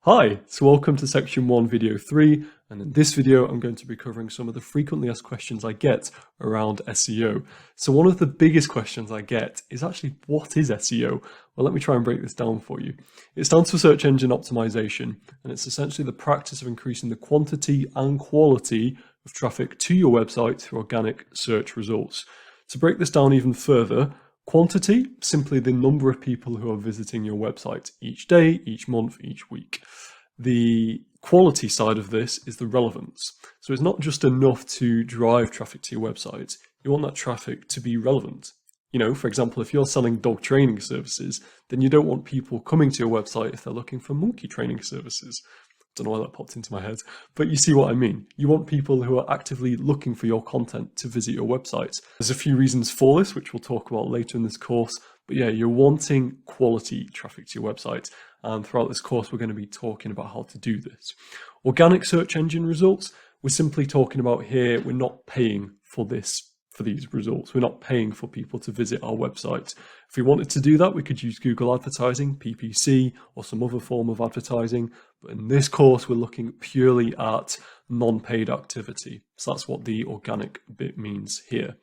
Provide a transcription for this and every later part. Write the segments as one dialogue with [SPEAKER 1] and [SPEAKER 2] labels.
[SPEAKER 1] Hi, so welcome to section 1 video 3, and in this video I'm going to be covering some of the frequently asked questions I get around SEO. So one of the biggest questions I get is actually, what is SEO? Well, let me try and break this down for you. It stands for search engine optimization, and it's essentially the practice of increasing the quantity and quality of traffic to your website through organic search results. To break this down even further, quantity, simply the number of people who are visiting your website each day, each month, each week. The quality side of this is the relevance. So it's not just enough to drive traffic to your website. You want that traffic to be relevant. You know, for example, if you're selling dog training services, then you don't want people coming to your website if they're looking for monkey training services. Don't know why that popped into my head, but you see what I mean. You want people who are actively looking for your content to visit your website. There's a few reasons for this, which we'll talk about later in this course, but yeah, you're wanting quality traffic to your website. And throughout this course, we're going to be talking about how to do this. Organic search engine results, we're simply talking about here, we're not paying for these results. We're not paying for people to visit our website. If we wanted to do that, we could use Google advertising, PPC, or some other form of advertising. But in this course, we're looking purely at non-paid activity. So that's what the organic bit means here.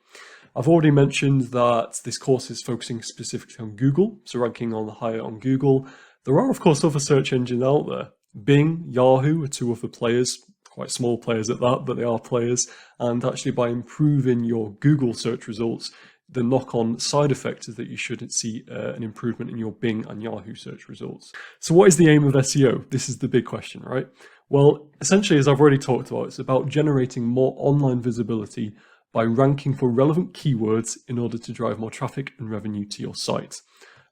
[SPEAKER 1] I've already mentioned that this course is focusing specifically on Google, so ranking higher on Google. There are, of course, other search engines out there. Bing, Yahoo are two other players. Quite small players at that, but they are players. And actually, by improving your Google search results, the knock-on side effect is that you should see an improvement in your Bing and Yahoo search results. So what is the aim of SEO? This is the big question, right? Well, essentially, as I've already talked about, it's about generating more online visibility by ranking for relevant keywords in order to drive more traffic and revenue to your site.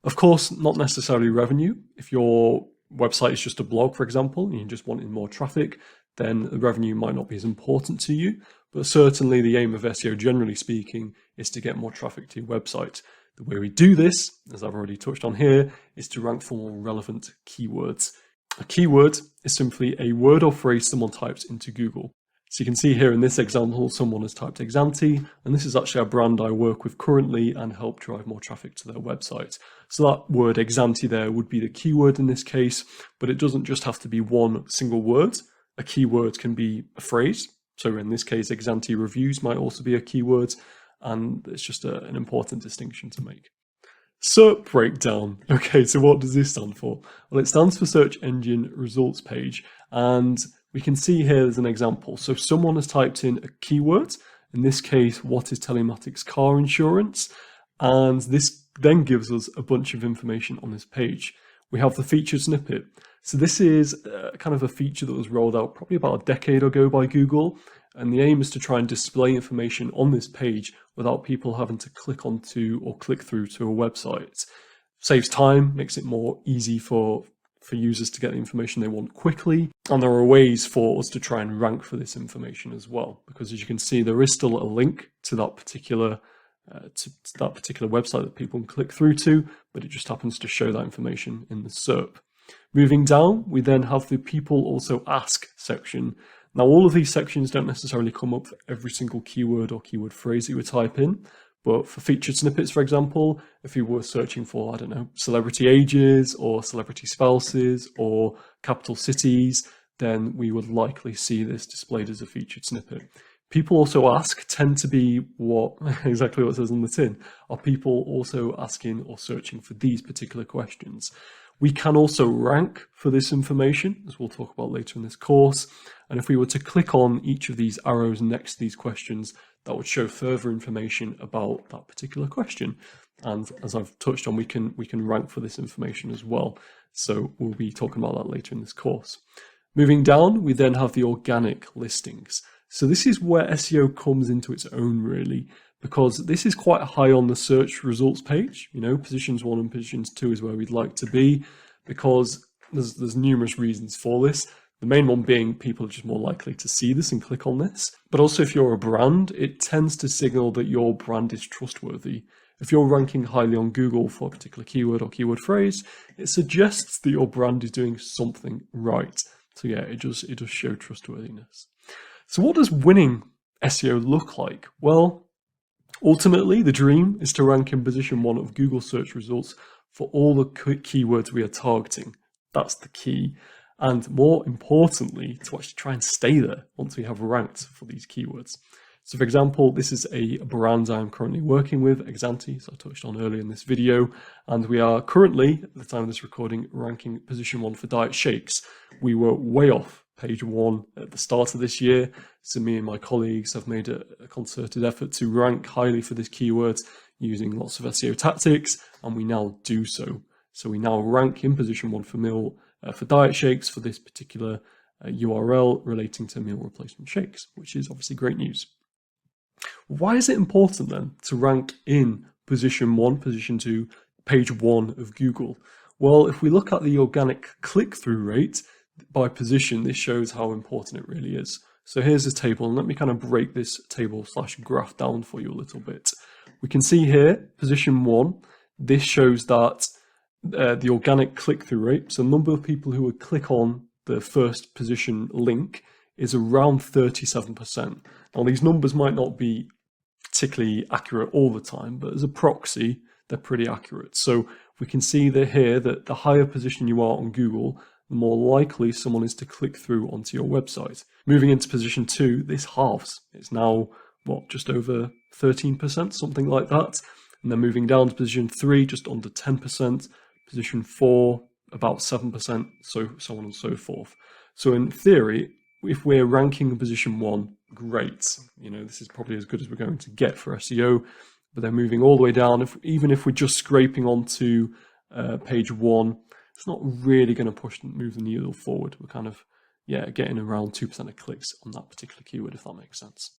[SPEAKER 1] Of course, not necessarily revenue. If your website is just a blog, for example, and you just wanted more traffic, then the revenue might not be as important to you. But certainly the aim of SEO, generally speaking, is to get more traffic to your website. The way we do this, as I've already touched on here, is to rank for more relevant keywords. A keyword is simply a word or phrase someone types into Google. So you can see here in this example, someone has typed Exanti, and this is actually a brand I work with currently and help drive more traffic to their website. So that word Exanti there would be the keyword in this case, but it doesn't just have to be one single word. A keyword can be a phrase. So in this case, Exanti reviews might also be a keyword, and it's just an important distinction to make. SERP breakdown. Okay, so what does this stand for? Well, it stands for Search Engine Results Page, and we can see here there's an example. So someone has typed in a keyword, in this case, what is telematics car insurance? And this then gives us a bunch of information on this page. We have the featured snippet. So this is kind of a feature that was rolled out probably about a decade ago by Google. And the aim is to try and display information on this page without people having to click onto or click through to a website. Saves time, makes it more easy for users to get the information they want quickly. And there are ways for us to try and rank for this information as well. Because as you can see, there is still a link to that particular website that people can click through to, but it just happens to show that information in the SERP. Moving down, we then have the people also ask section. Now, all of these sections don't necessarily come up for every single keyword or keyword phrase that you would type in, but for featured snippets, for example, if you were searching for, I don't know, celebrity ages or celebrity spouses or capital cities, then we would likely see this displayed as a featured snippet. People also ask tend to be exactly what it says on the tin. Are people also asking or searching for these particular questions? We can also rank for this information, as we'll talk about later in this course. And if we were to click on each of these arrows next to these questions, that would show further information about that particular question. And as I've touched on, we can rank for this information as well. So we'll be talking about that later in this course. Moving down, we then have the organic listings. So this is where SEO comes into its own, really, because this is quite high on the search results page. You know, positions 1 and positions 2 is where we'd like to be, because there's numerous reasons for this. The main one being people are just more likely to see this and click on this. But also if you're a brand, it tends to signal that your brand is trustworthy. If you're ranking highly on Google for a particular keyword or keyword phrase, it suggests that your brand is doing something right. So yeah, it does show trustworthiness. So what does winning SEO look like? Well, ultimately, the dream is to rank in position 1 of Google search results for all the keywords we are targeting. That's the key. and more importantly, to actually try and stay there once we have ranked for these keywords. So for example, this is a brand I'm currently working with, Exanti, as I touched on earlier in this video, and we are currently, at the time of this recording, ranking position 1 for diet shakes. We were way off page 1 at the start of this year, so me and my colleagues have made a concerted effort to rank highly for this keyword using lots of SEO tactics, and we now do so. So we now rank in position 1 for diet shakes for this particular URL relating to meal replacement shakes, which is obviously great news. Why is it important then to rank in position 1, position 2, page 1 of Google? Well, if we look at the organic click-through rate by position, this shows how important it really is. So here's this table, and let me kind of break this table/graph down for you a little bit. We can see here, position 1, this shows that the organic click-through rate, so the number of people who would click on the first position link, is around 37%. Now these numbers might not be particularly accurate all the time, but as a proxy, they're pretty accurate. So we can see that here that the higher position you are on Google, the more likely someone is to click through onto your website. Moving into position 2, this halves. It's now, just over 13%, something like that. And then moving down to position 3, just under 10%, position 4, about 7%, so on and so forth. So in theory, if we're ranking in position 1, great. This is probably as good as we're going to get for SEO, but then moving all the way down, even if we're just scraping onto page 1, it's not really going to move the needle forward. We're kind of, getting around 2% of clicks on that particular keyword, if that makes sense.